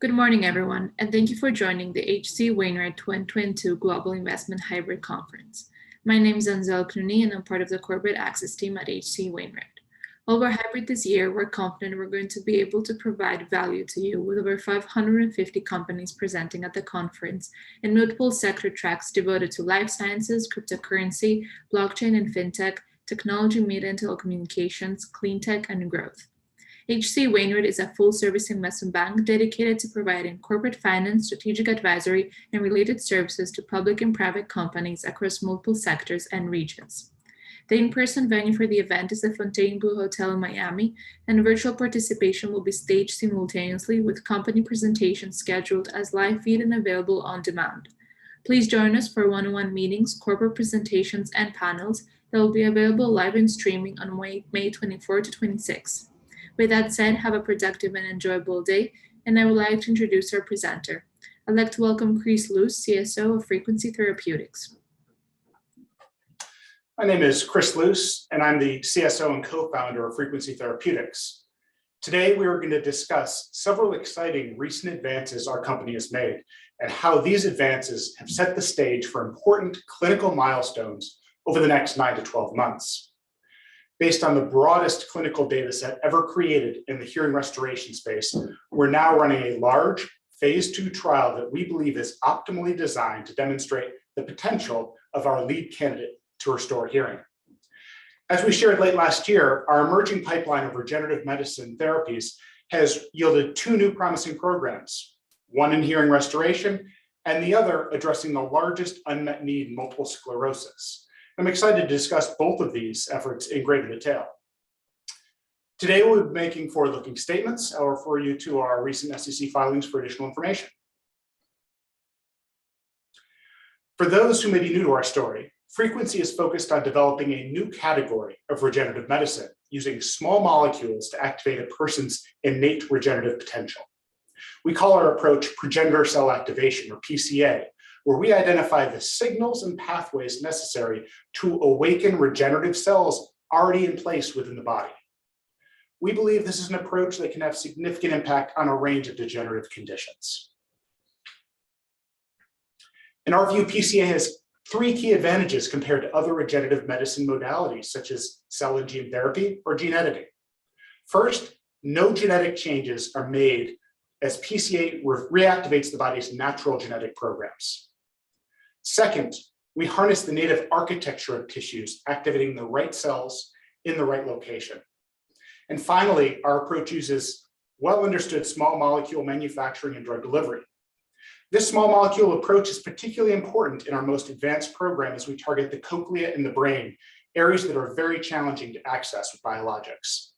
Good morning, everyone, and thank you for joining the H.C. Wainwright 2022 Global Investment Hybrid Conference. My name is Anzel Knuni, and I'm part of the Corporate Access team at H.C. Wainwright. While we're hybrid this year, we're confident we're going to be able to provide value to you with over 550 companies presenting at the conference and multiple sector tracks devoted to life sciences, cryptocurrency, blockchain and fintech, technology, media and telecommunications, clean tech, and growth. H.C. Wainwright is a full-service investment bank dedicated to providing corporate finance, strategic advisory, and related services to public and private companies across multiple sectors and regions. The in-person venue for the event is the Fontainebleau Hotel in Miami, and virtual participation will be staged simultaneously with company presentations scheduled as live feed and available on demand. Please join us for one-on-one meetings, corporate presentations, and panels that will be available live and streaming on May 24 to 26. With that said, have a productive and enjoyable day, and I would like to introduce our presenter. I'd like to welcome Chris Luce, CSO of Frequency Therapeutics. My name is Chris Luce, and I'm the CSO and co-founder of Frequency Therapeutics. Today, we are going to discuss several exciting recent advances our company has made and how these advances have set the stage for important clinical milestones over the next 9 to 12 months. Based on the broadest clinical data set ever created in the hearing restoration space, we're now running a large phase 2 trial that we believe is optimally designed to demonstrate the potential of our lead candidate to restore hearing. As we shared late last year, our emerging pipeline of regenerative medicine therapies has yielded 2 new promising programs, one in hearing restoration and the other addressing the largest unmet need in multiple sclerosis. I'm excited to discuss both of these efforts in greater detail. Today, we'll be making forward-looking statements. I'll refer you to our recent SEC filings for additional information. For those who may be new to our story, Frequency is focused on developing a new category of regenerative medicine using small molecules to activate a person's innate regenerative potential. We call our approach progenitor cell activation, or PCA, where we identify the signals and pathways necessary to awaken regenerative cells already in place within the body. We believe this is an approach that can have significant impact on a range of degenerative conditions. In our view, PCA has 3 key advantages compared to other regenerative medicine modalities, such as cell and gene therapy or gene editing. First, no genetic changes are made as PCA reactivates the body's natural genetic programs. Second, we harness the native architecture of tissues, activating the right cells in the right location. And finally, our approach uses well-understood small molecule manufacturing and drug delivery. This small molecule approach is particularly important in our most advanced program as we target the cochlea in the brain, areas that are very challenging to access with biologics.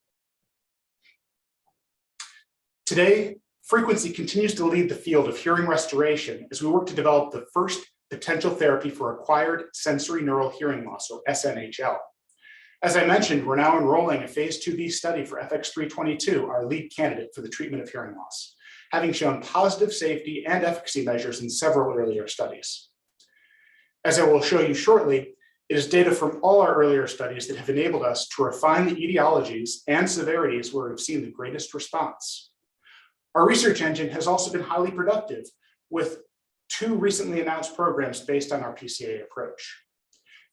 Today, Frequency continues to lead the field of hearing restoration as we work to develop the first potential therapy for acquired sensory neural hearing loss, or SNHL. As I mentioned, we're now enrolling a phase 2b study for FX322, our lead candidate for the treatment of hearing loss, having shown positive safety and efficacy measures in several earlier studies. As I will show you shortly, it is data from all our earlier studies that have enabled us to refine the etiologies and severities where we've seen the greatest response. Our research engine has also been highly productive, with 2 recently announced programs based on our PCA approach.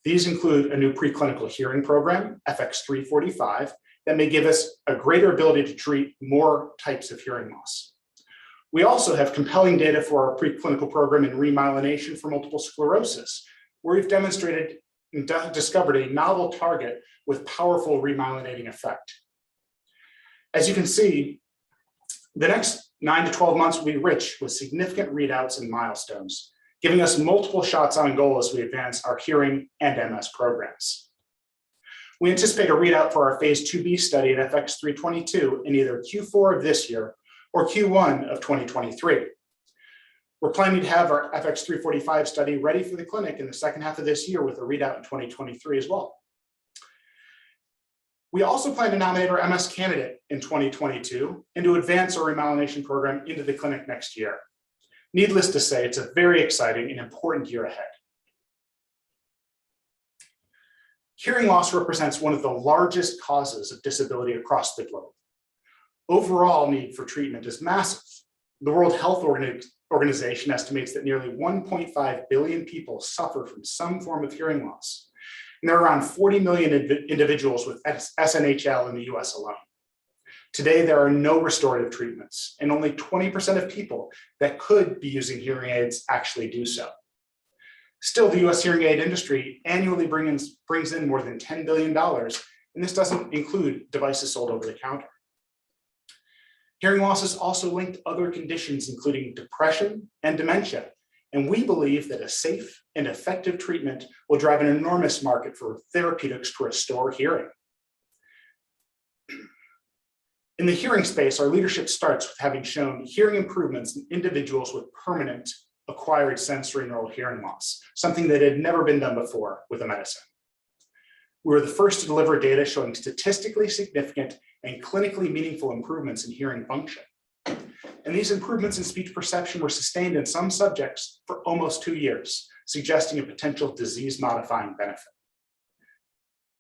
These include a new preclinical hearing program, FX345, that may give us a greater ability to treat more types of hearing loss. We also have compelling data for our preclinical program in remyelination for multiple sclerosis, where we've demonstrated and discovered a novel target with powerful remyelinating effect. As you can see, the next 9 to 12 months will be rich with significant readouts and milestones, giving us multiple shots on goal as we advance our hearing and MS programs. We anticipate a readout for our phase 2b study at FX322 in either Q4 of this year or Q1 of 2023. We're planning to have our FX345 study ready for the clinic in the second half of this year with a readout in 2023 as well. We also plan to nominate our MS candidate in 2022 and to advance our remyelination program into the clinic next year. Needless to say, it's a very exciting and important year ahead. Hearing loss represents one of the largest causes of disability across the globe. Overall need for treatment is massive, The World Health Organization estimates that nearly 1.5 billion people suffer from some form of hearing loss. And there are around 40 million individuals with SNHL in the US alone. Today, there are no restorative treatments, and only 20% of people that could be using hearing aids actually do so. Still, the US hearing aid industry annually brings in more than $10 billion, and this doesn't include devices sold over the counter. Hearing loss is also linked to other conditions, including depression and dementia, and we believe that a safe and effective treatment will drive an enormous market for therapeutics to restore hearing. In the hearing space, our leadership starts with having shown hearing improvements in individuals with permanent acquired sensory neural hearing loss, something that had never been done before with a medicine. We were the first to deliver data showing statistically significant and clinically meaningful improvements in hearing function. And these improvements in speech perception were sustained in some subjects for almost 2 years, suggesting a potential disease-modifying benefit.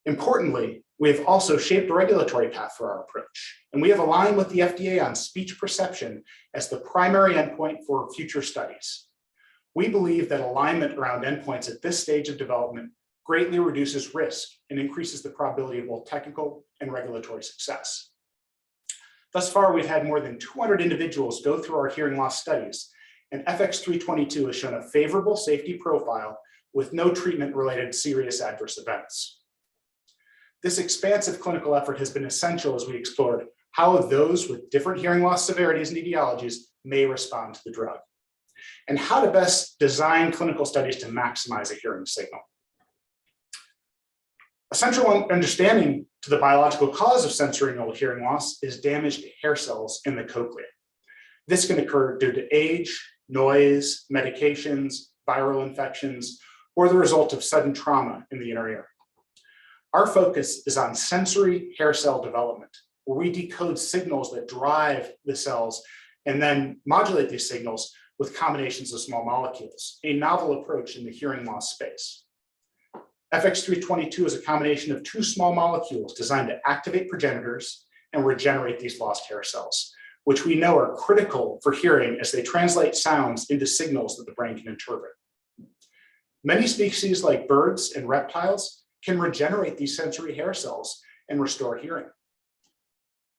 Importantly, we have also shaped a regulatory path for our approach, and we have aligned with the FDA on speech perception as the primary endpoint for future studies. We believe that alignment around endpoints at this stage of development greatly reduces risk and increases the probability of both technical and regulatory success. Thus far, we've had more than 200 individuals go through our hearing loss studies, and FX322 has shown a favorable safety profile with no treatment-related serious adverse events. This expansive clinical effort has been essential as we explored how those with different hearing loss severities and etiologies may respond to the drug, and how to best design clinical studies to maximize a hearing signal. A central understanding to the biological cause of sensory neural hearing loss is damage to hair cells in the cochlea. This can occur due to age, noise, medications, viral infections, or the result of sudden trauma in the inner ear. Our focus is on sensory hair cell development, where we decode signals that drive the cells and then modulate these signals with combinations of small molecules, a novel approach in the hearing loss space. FX322 is a combination of 2 small molecules designed to activate progenitors and regenerate these lost hair cells, which we know are critical for hearing as they translate sounds into signals that the brain can interpret. Many species like birds and reptiles can regenerate these sensory hair cells and restore hearing.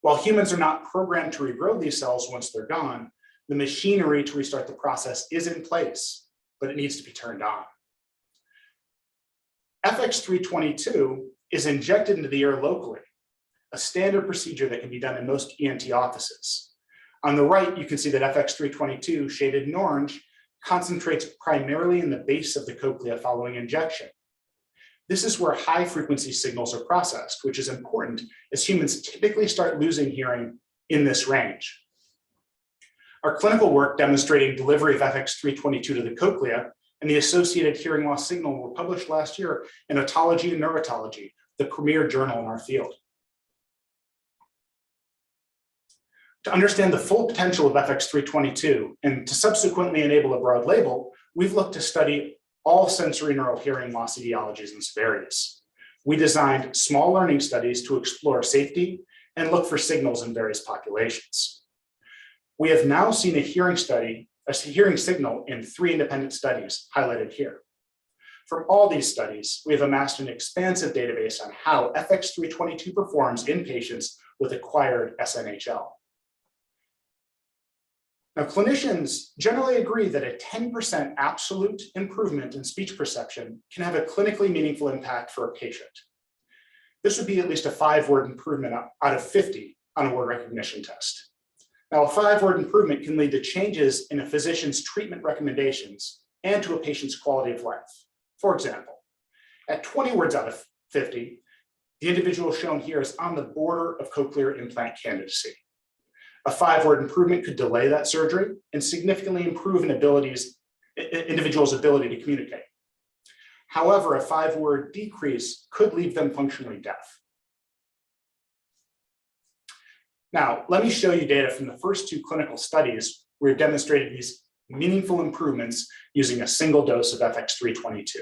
While humans are not programmed to regrow these cells once they're gone, the machinery to restart the process is in place, but it needs to be turned on. FX322 is injected into the ear locally, a standard procedure that can be done in most ENT offices. On the right, you can see that FX322, shaded in orange, concentrates primarily in the base of the cochlea following injection. This is where high-frequency signals are processed, which is important as humans typically start losing hearing in this range. Our clinical work demonstrating delivery of FX322 to the cochlea and the associated hearing loss signal were published last year in Otology and Neurotology, the premier journal in our field. To understand the full potential of FX322 and to subsequently enable a broad label, we've looked to study all sensory neural hearing loss etiologies and severities. We designed small learning studies to explore safety and look for signals in various populations. We have now seen a hearing signal in 3 independent studies highlighted here. From all these studies, we have amassed an expansive database on how FX322 performs in patients with acquired SNHL. Now, clinicians generally agree that a 10% absolute improvement in speech perception can have a clinically meaningful impact for a patient. This would be at least a 5-word improvement out of 50 on a word recognition test. Now, a 5-word improvement can lead to changes in a physician's treatment recommendations and to a patient's quality of life. For example, at 20 words out of 50, the individual shown here is on the border of cochlear implant candidacy. A 5-word improvement could delay that surgery and significantly improve an individual's ability to communicate. However, a 5-word decrease could leave them functionally deaf. Now, let me show you data from the first 2 clinical studies where we've demonstrated these meaningful improvements using a single dose of FX322.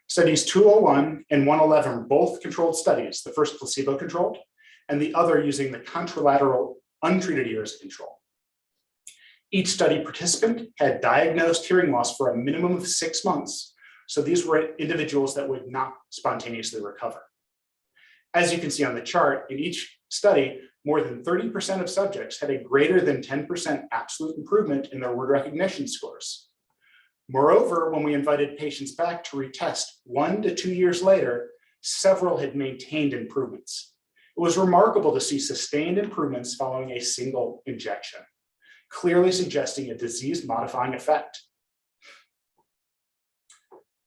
Studies 201 and 111 are both controlled studies, the first placebo-controlled, and the other using the contralateral untreated ear as control. Each study participant had diagnosed hearing loss for a minimum of 6 months, so these were individuals that would not spontaneously recover. As you can see on the chart, in each study, more than 30% of subjects had a greater than 10% absolute improvement in their word recognition scores. Moreover, when we invited patients back to retest 1 to 2 years later, several had maintained improvements. It was remarkable to see sustained improvements following a single injection, clearly suggesting a disease-modifying effect.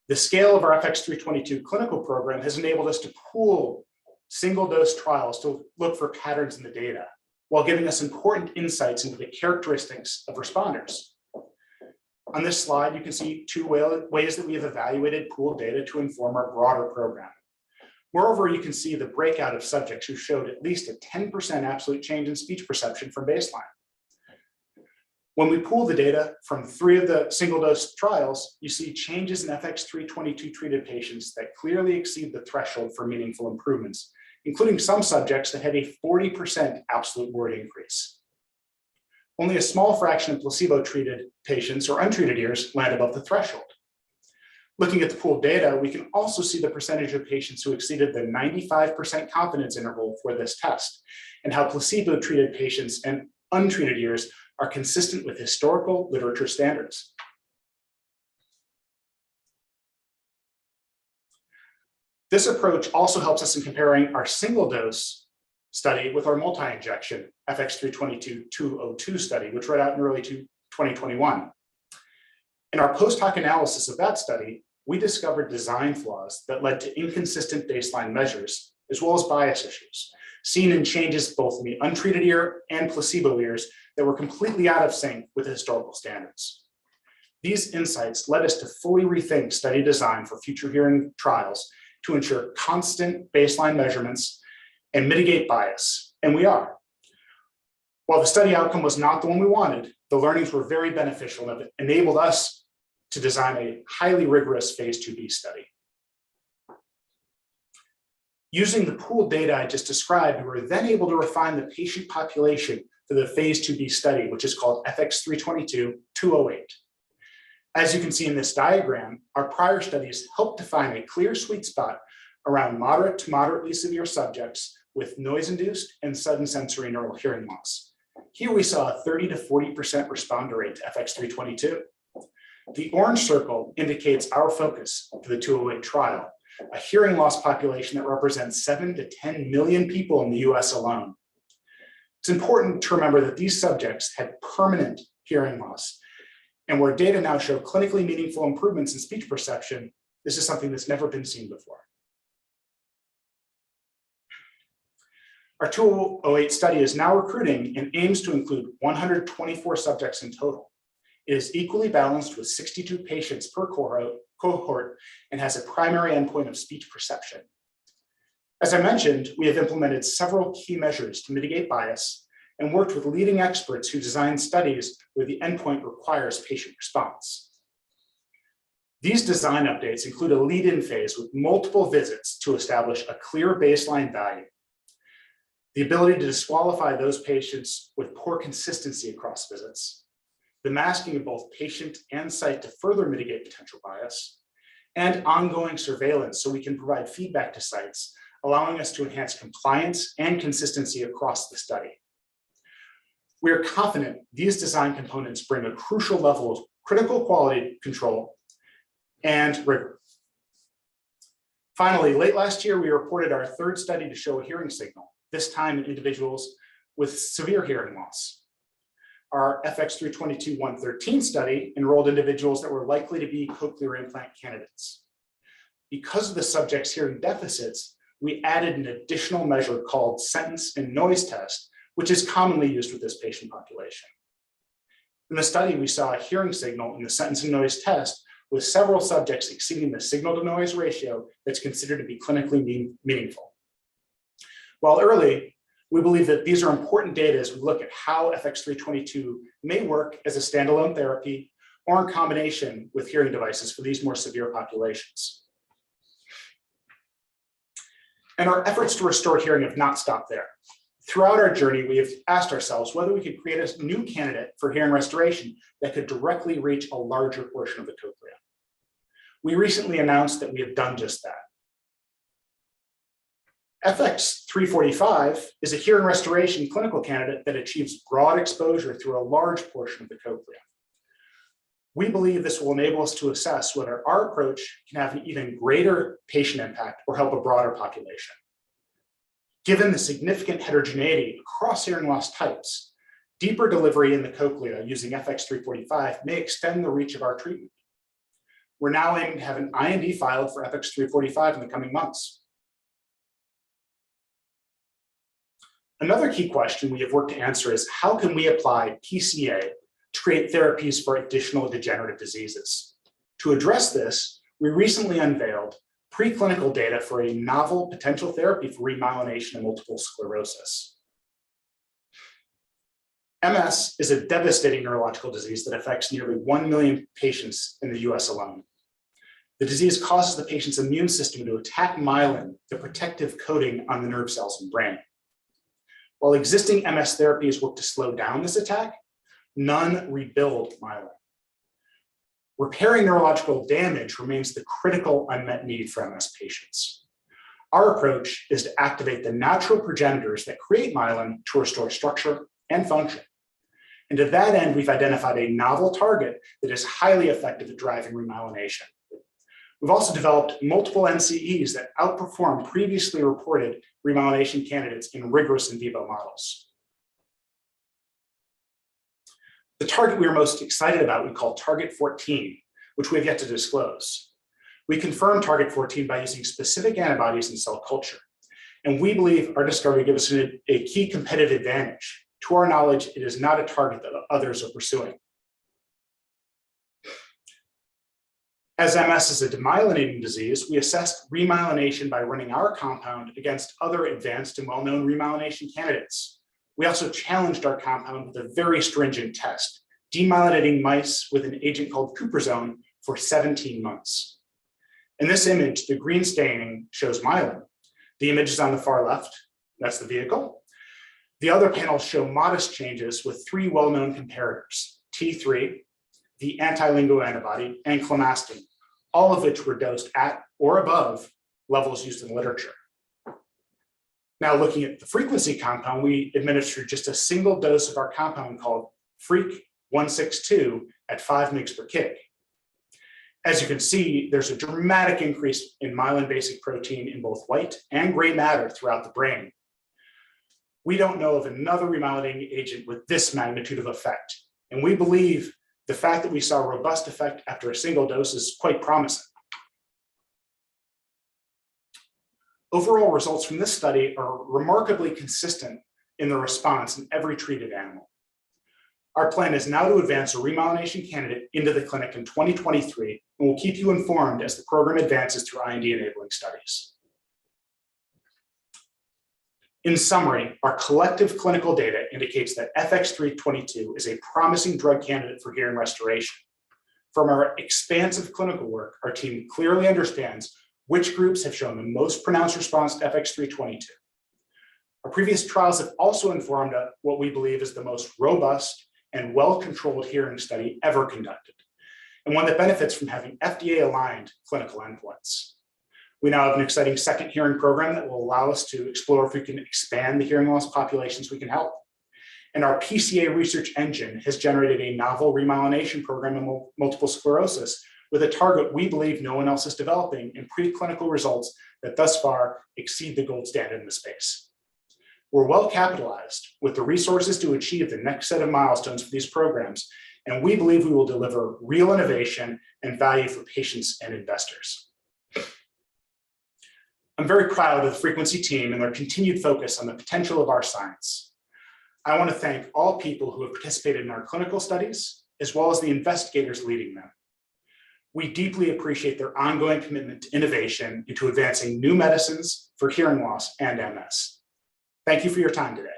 The scale of our FX322 clinical program has enabled us to pool single-dose trials to look for patterns in the data, while giving us important insights into the characteristics of responders. On this slide, you can see 2 ways that we have evaluated pooled data to inform our broader program. Moreover, you can see the breakout of subjects who showed at least a 10% absolute change in speech perception from baseline. When we pool the data from 3 of the single-dose trials, you see changes in FX322 treated patients that clearly exceed the threshold for meaningful improvements, including some subjects that had a 40% absolute word increase. Only a small fraction of placebo-treated patients or untreated ears land above the threshold. Looking at the pooled data, we can also see the percentage of patients who exceeded the 95% confidence interval for this test, and how placebo-treated patients and untreated ears are consistent with historical literature standards. This approach also helps us in comparing our single-dose study with our multi-injection FX322-202 study, which read out in early 2021. In our post-hoc analysis of that study, we discovered design flaws that led to inconsistent baseline measures, as well as bias issues, seen in changes both in the untreated ear and placebo ears that were completely out of sync with historical standards. These insights led us to fully rethink study design for future hearing trials to ensure constant baseline measurements and mitigate bias, and we are. While the study outcome was not the one we wanted, the learnings were very beneficial and have enabled us to design a highly rigorous phase 2b study. Using the pooled data I just described, we were then able to refine the patient population for the phase 2b study, which is called FX322-208. As you can see in this diagram, our prior studies helped define a clear sweet spot around moderate to moderately severe subjects with noise-induced and sudden sensory neural hearing loss. Here we saw a 30 to 40% responder rate to FX322. The orange circle indicates our focus for the 208 trial, a hearing loss population that represents 7 to 10 million people in the US alone. It's important to remember that these subjects had permanent hearing loss, and where data now show clinically meaningful improvements in speech perception, this is something that's never been seen before. Our 208 study is now recruiting and aims to include 124 subjects in total. It is equally balanced with 62 patients per cohort and has a primary endpoint of speech perception. As I mentioned, we have implemented several key measures to mitigate bias and worked with leading experts who design studies where the endpoint requires patient response. These design updates include a lead-in phase with multiple visits to establish a clear baseline value, the ability to disqualify those patients with poor consistency across visits, the masking of both patient and site to further mitigate potential bias, and ongoing surveillance so we can provide feedback to sites, allowing us to enhance compliance and consistency across the study. We are confident these design components bring a crucial level of critical quality control and rigor. Finally, late last year, we reported our 3rd study to show a hearing signal, this time in individuals with severe hearing loss. Our FX322-113 study enrolled individuals that were likely to be cochlear implant candidates. Because of the subject's hearing deficits, we added an additional measure called sentence and noise test, which is commonly used with this patient population. In the study, we saw a hearing signal in the sentence and noise test with several subjects exceeding the signal to noise ratio that's considered to be clinically meaningful. While early, we believe that these are important data as we look at how FX322 may work as a standalone therapy or in combination with hearing devices for these more severe populations. And our efforts to restore hearing have not stopped there. Throughout our journey, we have asked ourselves whether we could create a new candidate for hearing restoration that could directly reach a larger portion of the cochlea. We recently announced that we have done just that. FX345 is a hearing restoration clinical candidate that achieves broad exposure through a large portion of the cochlea. We believe this will enable us to assess whether our approach can have an even greater patient impact or help a broader population. Given the significant heterogeneity across hearing loss types, deeper delivery in the cochlea using FX345 may extend the reach of our treatment. We're now aiming to have an IND filed for FX345 in the coming months. Another key question we have worked to answer is how can we apply PCA to create therapies for additional degenerative diseases? To address this, we recently unveiled preclinical data for a novel potential therapy for remyelination and multiple sclerosis. MS is a devastating neurological disease that affects nearly 1 million patients in the US alone. The disease causes the patient's immune system to attack myelin, the protective coating on the nerve cells and brain. While existing MS therapies work to slow down this attack, none rebuild myelin. Repairing neurological damage remains the critical unmet need for MS patients. Our approach is to activate the natural progenitors that create myelin to restore structure and function. And to that end, we've identified a novel target that is highly effective at driving remyelination. We've also developed multiple NCEs that outperform previously reported remyelination candidates in rigorous in vivo models. The target we are most excited about we call Target 14, which we have yet to disclose. We confirmed Target 14 by using specific antibodies in cell culture. And we believe our discovery gives us a key competitive advantage. To our knowledge, it is not a target that others are pursuing. As MS is a demyelinating disease, we assessed remyelination by running our compound against other advanced and well-known remyelination candidates. We also challenged our compound with a very stringent test, demyelinating mice with an agent called cuprizone for 17 months. In this image, the green staining shows myelin. The image is on the far left, that's the vehicle. The other panels show modest changes with 3 well-known comparators, T3, the anti-LINGO antibody, and clemastine, all of which were dosed at or above levels used in the literature. Now looking at the frequency compound, we administered just a single dose of our compound called Freq 162 at 5 mg per kg. As you can see, there's a dramatic increase in myelin basic protein in both white and gray matter throughout the brain. We don't know of another remyelinating agent with this magnitude of effect, and we believe the fact that we saw a robust effect after a single dose is quite promising. Overall results from this study are remarkably consistent in the response in every treated animal. Our plan is now to advance a remyelination candidate into the clinic in 2023, and we'll keep you informed as the program advances through IND-enabling studies. In summary, our collective clinical data indicates that FX322 is a promising drug candidate for hearing restoration. From our expansive clinical work, our team clearly understands which groups have shown the most pronounced response to FX322. Our previous trials have also informed what we believe is the most robust and well-controlled hearing study ever conducted, and one that benefits from having FDA-aligned clinical endpoints. We now have an exciting second hearing program that will allow us to explore if we can expand the hearing loss populations we can help. And our PCA research engine has generated a novel remyelination program in multiple sclerosis with a target we believe no one else is developing in preclinical results that thus far exceed the gold standard in the space. We're well capitalized with the resources to achieve the next set of milestones for these programs, and we believe we will deliver real innovation and value for patients and investors. I'm very proud of the Frequency team and their continued focus on the potential of our science. I want to thank all people who have participated in our clinical studies, as well as the investigators leading them. We deeply appreciate their ongoing commitment to innovation and to advancing new medicines for hearing loss and MS. Thank you for your time today.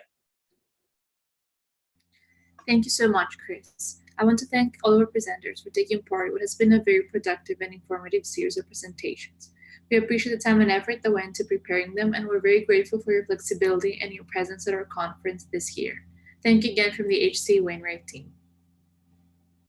Thank you so much, Chris. I want to thank all of our presenters for taking part in what has been a very productive and informative series of presentations. We appreciate the time and effort that went into preparing them, and we're very grateful for your flexibility and your presence at our conference this year. Thank you again from the H.C. Wainwright team.